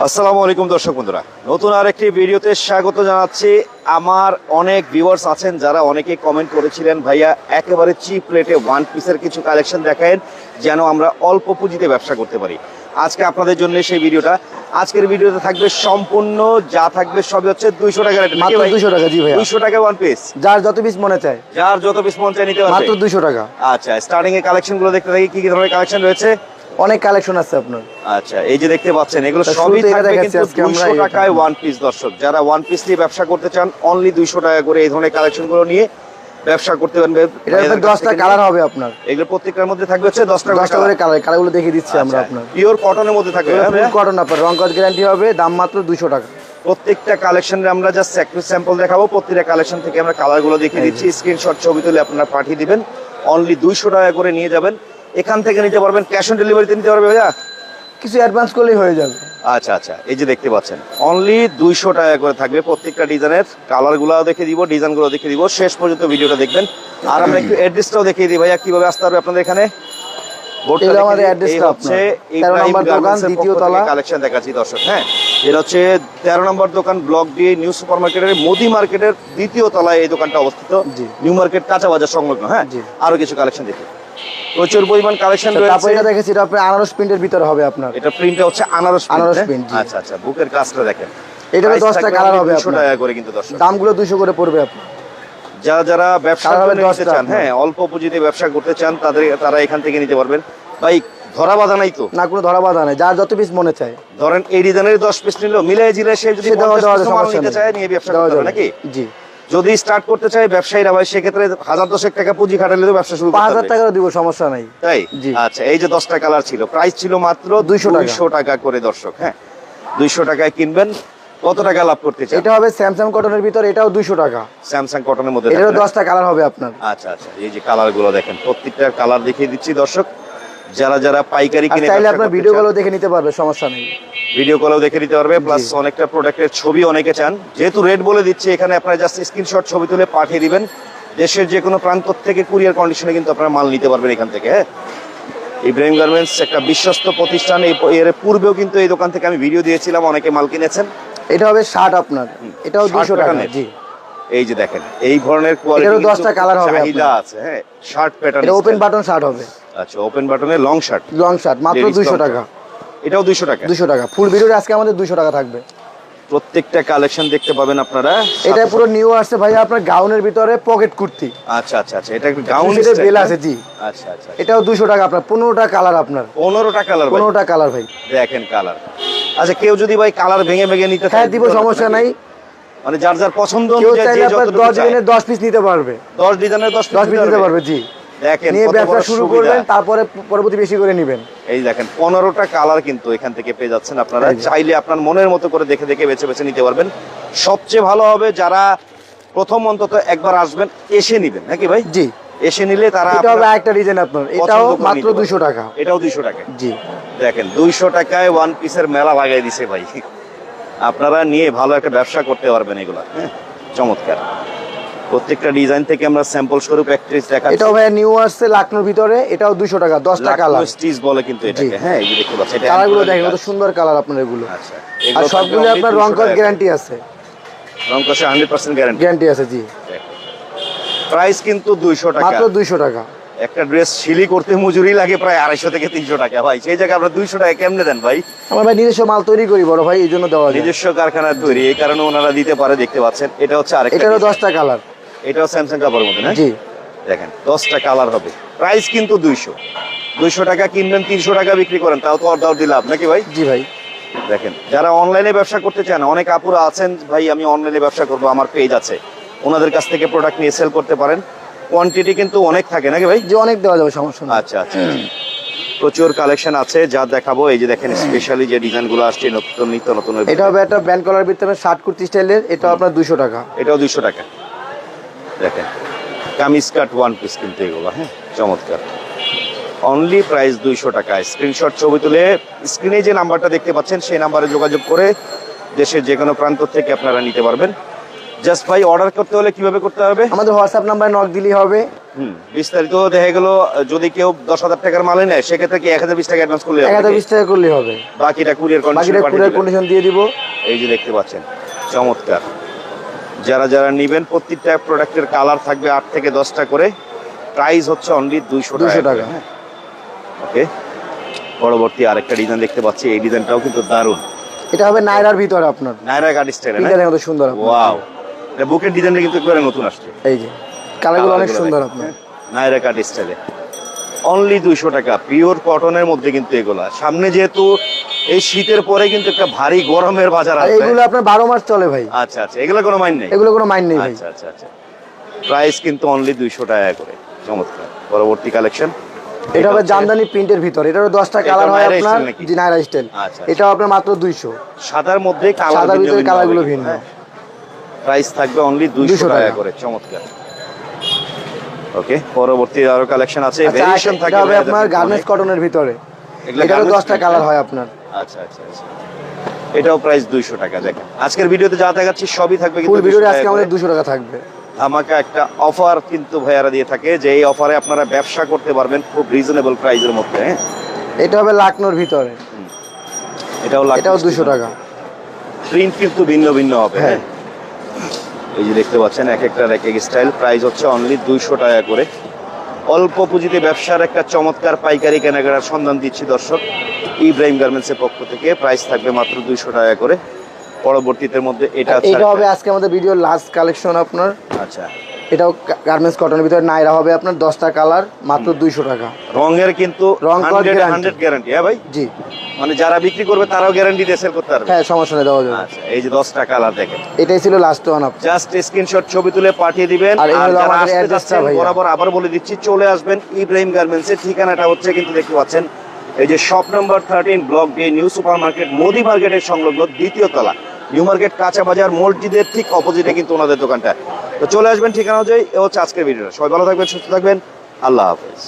আসসালামু আলাইকুম দর্শক বন্ধুরা, নতুন আরেকটি ভিডিওতে স্বাগত জানাচ্ছি। আমার অনেক ভিউয়ার্স আছেন যারা অনেকে কমেন্ট করেছিলেন, ভাইয়া একেবারে চিপ রেটে ওয়ান পিসের কিছু কালেকশন দেখায়েন যেন আমরা অল্প পুঁজিতে ব্যবসা করতে পারি। আজকে আপনাদের জন্য সেই ভিডিওটা। আজকের ভিডিওতে থাকবে সম্পূর্ণ যা থাকবে সবই হচ্ছে 200 টাকা রেট, মাত্র 200 টাকা। জি ভাই, 200 টাকা ওয়ান পিস, যার যত পিস মনে চায়, যার যত পিস মন চায় নিতে পারবে, মাত্র 200 টাকা। আচ্ছা, স্টার্টিং এর কালেকশন গুলো দেখতে থাকি, কি কি ধরনের কালেকশন রয়েছে। অনেক কালেকশন আছে আপনার। আচ্ছা, এই যে দেখতে পাচ্ছেন এগুলো তা সবই শুরুতে থাকবে দেখাচ্ছি কিন্তু আজকে আমরা 200 টাকায় ওয়ান পিস। দর্শক যারা ওয়ান পিস নিয়ে ব্যবসা করতে চান, অনলি 200 টাকা করে এই ধরনের কালেকশন গুলো নিয়ে ব্যবসা করতে পারবেন। এটা 10টা কালার হবে আপনার। এগুলো প্রত্যেকটার মধ্যে থাকবে হচ্ছে 10টা করে কালার। কালারগুলো দেখিয়ে দিচ্ছি আমরা আপনার। পিওর কটনের মধ্যে থাকবে, ফুল কটন আপনার, রং কস গ্যারান্টি হবে, দাম মাত্র 200 টাকা। প্রত্যেকটা কালেকশনের আমরা জাস্ট একটু স্যাম্পল দেখাবো। প্রত্যেকটা কালেকশন থেকে আমরা কালারগুলো দেখিয়ে দিচ্ছি, স্ক্রিনশট ছবি তুলে আপনারা পাঠিয়ে দিবেন। অনলি 200 টাকা করে নিয়ে যাবেন, এখান থেকে নিতে পারবেন। ক্যাশ অন ডেলিভারিতে নিতে পারবে ভাইয়া? কিছু অ্যাডভান্স করলেই হয়ে যাবে। আচ্ছা আচ্ছা, এই যে দেখতে পাচ্ছেন অনলি 200 টাকা করে থাকবে প্রত্যেকটা ডিজাইনের। কালারগুলো দেখিয়ে দিব, ডিজাইনগুলো দেখিয়ে দিব, শেষ পর্যন্ত ভিডিওটা দেখবেন। আর আমরা একটু অ্যাড্রেসটাও দেখিয়ে দিই ভাইয়া, কিভাবে আসতে হবে আপনাদের এখানে। এটা আমাদের অ্যাড্রেসটা হচ্ছে 13 নম্বর দোকান, দ্বিতীয় তলা। কালেকশন দেখাচ্ছি দর্শক। হ্যাঁ, এটা হচ্ছে 13 নম্বর দোকান, ব্লক ডি, নিউ সুপার মার্কেটের মোদি মার্কেটের দ্বিতীয় তলায় এই দোকানটা অবস্থিত। নিউ মার্কেট কাঁচা বাজার সংলগ্ন। হ্যাঁ, আরো কিছু কালেকশন দেখি, প্রচুর পরিমাণ কালেকশন রয়েছে। তারপর এটা দেখেছি, এটা আপনার আনারস প্রিন্টের ভিতরে হবে আপনার। এটা প্রিন্টটা হচ্ছে আনারস প্রিন্ট। জি। আচ্ছা আচ্ছা, বুকের কাজটা দেখেন। এটা 10টা কালার হবে 200 টাকা করে কিন্তু দর্শক। দামগুলো 200 করে পড়বে আপনার। যারা ব্যবসা করতে 10টা চান, হ্যাঁ, অল্প পুঁজিতে ব্যবসা করতে চান, তারা এখান থেকে নিতে পারবেন। ভাই ধরা বাঁধা নাই তো? না, কোনো ধরা বাঁধা নাই, যার যত পিস মনে চায়। ধরেন এই ডিজাইনের 10 পিস নিলো, মিলাই জিলাই সে যদি 50 পিস মাল নিতে চায় নিয়ে ব্যবসা করতে পারবে নাকি? জি। যদি স্টার্ট করতে চায় ব্যবসায়ীরা, ভাই সেক্ষেত্রে 1000-10 টাকা পুঁজি খাটালে তো ব্যবসা শুরু করতে 5000 হবে। টাকা দিব, সমস্যা নাই। তাই? জি। আচ্ছা, এই যে 10টা কালার ছিল, প্রাইস ছিল মাত্র 200 টাকা করে দর্শক। হ্যাঁ, 200 টাকায় কিনবেন। কত টাকা লাভ করতে চান? এটা হবে স্যামসাং কটনের ভিতর, এটাও 200 টাকা। স্যামসাং কটনের মধ্যে এটাও 10টা কালার হবে আপনার। আচ্ছা আচ্ছা, এই যে কালারগুলো দেখেন, প্রত্যেকটা কালার দেখিয়ে দিচ্ছি দর্শক। যারা পাইকারি কিনে চাইলে আপনার ভিডিও কলও দেখে নিতে পারবে, সমস্যা নেই। ভিডিও কলও দেখে নিতে পারবে, প্লাস অনেকটা প্রোডাক্টের ছবি অনেকে চান। যেহেতু রেট বলে দিচ্ছি এখানে, আপনারা জাস্ট স্ক্রিনশট ছবি তুলে পাঠিয়ে দিবেন। দেশের যে কোনো প্রান্ত থেকে কুরিয়ার কন্ডিশনে কিন্তু আপনারা মাল নিতে পারবেন এখান থেকে। হ্যাঁ, ইব্রাহিম গার্মেন্টস একটা বিশ্বস্ত প্রতিষ্ঠান। এর পূর্বেও কিন্তু এই দোকান থেকে আমি ভিডিও দিয়েছিলাম, অনেকে মাল কিনেছেন। এটা হবে শার্ট আপনার, এটাও 200 টাকা। জি, এই যে দেখেন, এই ধরনের কোয়ালিটি, এটারও 10টা কালার হবে চাহিদা আছে। হ্যাঁ, শার্ট প্যাটার্ন, এটা ওপেন বাটন শার্ট হবে। আচ্ছা, ওপেন বাটনের লং শার্ট, মাত্র 200 টাকা। এটাও 200 টাকা। 200 টাকা ফুল ভিডিওতে আজকে আমাদের 200 টাকা থাকবে। প্রত্যেকটা কালেকশন দেখতে পাবেন আপনারা। এটা পুরো নিউ আসছে ভাই, আপনার গাউনের ভিতরে পকেট কুর্তি। আচ্ছা আচ্ছা আচ্ছা, এটা একটা গাউন স্টাইল বেল আছে। জি, আচ্ছা আচ্ছা, এটাও 200 টাকা আপনার। 15টা কালার আপনার। 15টা কালার? 15টা কালার ভাই, দেখেন কালার। আচ্ছা, কেউ যদি ভাই কালার ভেঙে ভেঙে নিতে চায়, হ্যাঁ দিব, সমস্যা নাই। মানে যার যার পছন্দ কেউ অনুযায়ী চাইলে আপনার 10 ডিজাইনের 10 পিস নিতে পারবে। 10 ডিজাইনের 10 পিস নিতে পারবে। জি, দেখেন নিয়ে কত ব্যবসা বড় শুরু সুবিধা। করবেন, তারপরে পরবর্তী বেশি করে নেবেন। এই দেখেন 15টা কালার কিন্তু এখান থেকে পেয়ে যাচ্ছেন আপনারা। চাইলে আপনার মনের মতো করে দেখে দেখে বেছে বেছে নিতে পারবেন। সবচেয়ে ভালো হবে যারা প্রথম অন্তত একবার আসবেন, এসে নেবেন নাকি ভাই? জি, এসে নিলে তারা। এটা হবে একটা ডিজাইন আপনার, এটাও মাত্র 200 টাকা। এটাও 200 টাকা। জি, দেখেন 200 টাকায় ওয়ান পিসের মেলা লাগাই দিছে ভাই। আপনারা নিয়ে ভালো একটা ব্যবসা করতে পারবেন এগুলা। হ্যাঁ, চমৎকার। প্রত্যেকটা ডিজাইন থেকে আমরা স্যাম্পল স্বরূপ একট্রিস দেখাচ্ছি। এটাও ভাই নিউ আসছে লাকনোর ভিতরে, এটাও 200 টাকা। 10টা কালার স্টিচ বলে কিন্তু এটাকে। হ্যাঁ, এই যে দেখতে পাচ্ছেন, এটা কালারগুলো দেখেন কত সুন্দর কালার আপনার এগুলো। আচ্ছা, আর সবগুলো আপনার রং কস গ্যারান্টি আছে। রং কসে 100% গ্যারান্টি আছে। জি, প্রাইস কিন্তু 200 টাকা, মাত্র 200 টাকা। একটা ড্রেস সিলি করতে মজুরি লাগে প্রায় 250 থেকে 300 টাকা ভাই। সেই জায়গায় আমরা 200 টাকা কেমনে দেন ভাই? আমার ভাই নিজস্ব মাল তৈরি করি বড় ভাই, এই জন্য দেওয়া যায়। নিজস্ব কারখানা তৈরি, এই কারণে ওনারা দিতে পারে। দেখতে পাচ্ছেন, এটা হচ্ছে আরেকটা। এটারও 10টা কালার। এটাও স্যামসাং কাপড়ের মধ্যে না? জি, দেখেন 10টা কালার হবে। প্রাইস কিন্তু 200 টাকা কিনবেন, 300 টাকা বিক্রি করেন, তাও তো অর্ডার দিলাম নাকি ভাই? জি ভাই। দেখেন, যারা অনলাইনে ব্যবসা করতে চান, অনেক আপুরা আছেন, ভাই আমি অনলাইনে ব্যবসা করব, আমার পেজ আছে, ওনাদের কাছ থেকে প্রোডাক্ট নিয়ে সেল করতে পারেন। কোয়ান্টিটি কিন্তু অনেক থাকে নাকি ভাই? যে অনেক দেওয়া যাবে, সমস্যা নেই। আচ্ছা আচ্ছা, প্রচুর কালেকশন আছে যা দেখাবো। এই যে দেখেন স্পেশালি যে ডিজাইনগুলো আসছে নিত্য নতুন। এটা হবে একটা ব্যান্ড কলার ভিতরে শার্ট কুর্তি স্টাইলের, এটা আপনার 200 টাকা। এটাও 200 টাকা। দেখেন কামিজ কাট ওয়ান পিস কিন্তু এগুলো। হ্যাঁ, চমৎকার। অনলি প্রাইস 200 টাকা। স্ক্রিনশট ছবি তুলে স্ক্রিনে যে নাম্বারটা দেখতে পাচ্ছেন সেই নাম্বারে যোগাযোগ করে দেশের যে কোনো প্রান্ত থেকে আপনারা নিতে পারবেন। জাস্ট ভাই অর্ডার করতে হলে কিভাবে করতে হবে? আমাদের হোয়াটসঅ্যাপ নাম্বারে নক দিলেই হবে। বিস্তারিত দেখা গেল যদি কেউ 10,000 টাকার মাল নেয় সেক্ষেত্রে কি 1020 টাকা অ্যাডভান্স করলে হবে? 1020 টাকা করলেই হবে, বাকিটা কুরিয়ার কন্ডিশন দিয়ে দিব। এই যে দেখতে পাচ্ছেন চমৎকার। যারা যারা নেবেন প্রত্যেকটা প্রোডাক্টের কালার থাকবে 8 থেকে 10টা করে, প্রাইস হচ্ছে অনলি 200 টাকা। ওকে, পরবর্তী আরেকটা ডিজাইন দেখতে পাচ্ছি, এই ডিজাইনটাও কিন্তু দারুণ। এটা হবে নায়রার ভিতরে আপনার, নায়রা কাট স্টাইলে না? ডিজাইন কত সুন্দর। ওয়াও, এটা বুকের ডিজাইনটা কিন্তু একবারে নতুন আসছে। এই যে কালারগুলো অনেক সুন্দর আপনার, নায়রা কাট স্টাইলে অনলি 200 টাকা। পিওর কটনের মধ্যে কিন্তু এগুলা। সামনে যেহেতু এই শীতের পরে কিন্তু একটা ভারী গরমের বাজার আর আসবে। এগুলো আপনার 12 মাস চলে ভাই। আচ্ছা আচ্ছা, এগুলো কোনো মাইন নেই? এগুলো কোনো মাইন নেই ভাই। আচ্ছা আচ্ছা আচ্ছা, প্রাইস কিন্তু অনলি 200 টাকা করে। চমৎকার। পরবর্তী কালেকশন, এটা হবে জামদানি প্রিন্টের ভিতরে, এটারও 10টা কালার হয় আপনার। জি, নায়রা স্টাইল। আচ্ছা, এটাও আপনার মাত্র 200। সাদার মধ্যে সাদার ভিতরে কালারগুলো ভিন্ন। প্রাইস থাকবে অনলি 200 টাকা করে। চমৎকার। ওকে, পরবর্তী আরো কালেকশন আছে, ভেরিয়েশন থাকে। এটা হবে আপনার গার্মেন্টস কটনের ভিতরে, এটারও 10টা কালার হয় আপনার। আচ্ছা আচ্ছা আচ্ছা, এটাও প্রাইস 200 টাকা। দেখেন আজকের ভিডিওতে যা দেখাচ্ছি সবই থাকবে কিন্তু ফুল ভিডিওতে আজকে আমাদের 200 টাকা থাকবে। আমাকে একটা অফার কিন্তু ভাইয়ারা দিয়ে থাকে, যে এই অফারে আপনারা ব্যবসা করতে পারবেন খুব রিজনেবল প্রাইসের মধ্যে। এটা হবে লাকনোর ভিতরে, এটাও 200 টাকা। প্রিন্ট কিন্তু ভিন্ন ভিন্ন হবে। হ্যাঁ, এই যে দেখতে পাচ্ছেন এক একটার এক এক স্টাইল। প্রাইস হচ্ছে অনলি 200 টাকা করে। অল্প পুঁজিতে ব্যবসার একটা চমৎকার পাইকারি কেনাকাটার সন্ধান দিচ্ছি দর্শক ইব্রাহিম গার্মেন্টসের পক্ষ থেকে। প্রাইস থাকবে মাত্র 200 টাকা করে। পরবর্তীতে মধ্যে এটা হবে আজকে আমাদের ভিডিওর লাস্ট কালেকশন আপনার। আচ্ছা, এটাও গার্মেন্টস কটনের ভিতরে নায়রা হবে আপনার, 10টা কালার, মাত্র 200 টাকা। রঙের কিন্তু রং 100 গ্যারান্টি। হ্যাঁ ভাই? জি, মানে যারা বিক্রি করবে তারাও গ্যারান্টি দিয়ে সেল করতে পারবে। হ্যাঁ, সমস্যা নেই, দেওয়া যাবে। আচ্ছা, এই যে 10টা কালার দেখেন, এটাই ছিল লাস্ট ওয়ান আপনার। জাস্ট স্ক্রিনশট ছবি তুলে পাঠিয়ে দিবেন। আর এই হলো যারা আমাদের আসতে অ্যাড্রেসটা যাচ্ছেন, ভাইয়া। বরাবর আবার বলে দিচ্ছি, চলে আসবেন ইব্রাহিম গার্মেন্টসের। ঠিকানাটা হচ্ছে কিন্তু দেখতে পাচ্ছেন এই যে shop number 13, block D, new super market, Modi মার্কেটের সংলগ্ন দ্বিতীয় তলা, নিউ মার্কেট কাঁচা বাজার মসজিদের ঠিক অপোজিটে কিন্তু ওনাদের দোকানটা। তো চলে আসবেন ঠিকানা অনুযায়ী। এ হচ্ছে আজকের ভিডিওটা। সবাই ভালো থাকবেন, সুস্থ থাকবেন, আল্লাহ হাফেজ।